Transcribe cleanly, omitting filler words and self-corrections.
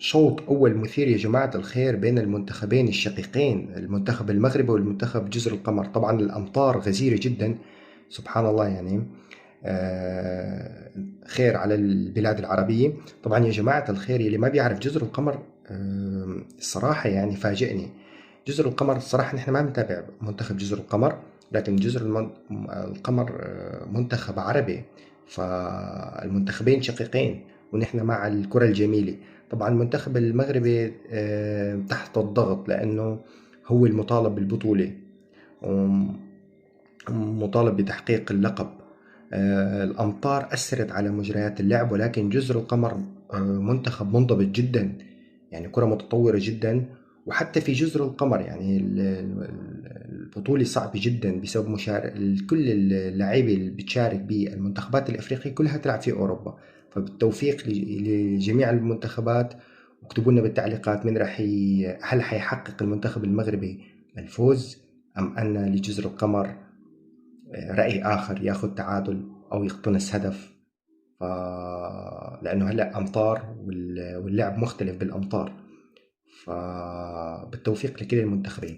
شوط أول مثير يا جماعة الخير بين المنتخبين الشقيقين، المنتخب المغربي والمنتخب جزر القمر. طبعا الأمطار غزيرة جدا، سبحان الله يعني. خير على البلاد العربية. طبعا يا جماعة الخير، يلي ما بيعرف جزر القمر الصراحة يعني فاجئني. جزر القمر الصراحة نحن ما بنتابع منتخب جزر القمر، لكن القمر منتخب عربي، فالمنتخبين شقيقين، ونحن مع الكرة الجميلة. طبعا المنتخب المغربي تحت الضغط، لأنه هو المطالب بالبطولة، ومطالب بتحقيق اللقب. الأمطار أثرت على مجريات اللعب، ولكن جزر القمر منتخب منضبط جدا، يعني كرة متطورة جدا. وحتى في جزر القمر يعني البطولة صعبة جدا بسبب كل اللعيبة اللي بتشارك بالمنتخبات الأفريقية كلها تلعب في أوروبا. فبالتوفيق لجميع المنتخبات. واكتبوا لنا بالتعليقات من هل حيحقق المنتخب المغربي الفوز، أم أن لجزر القمر رأي آخر ياخذ تعادل أو يقتنص هدف. ف... لأنه هلأ أمطار واللعب مختلف بالأمطار. فبالتوفيق لكل المنتخبين.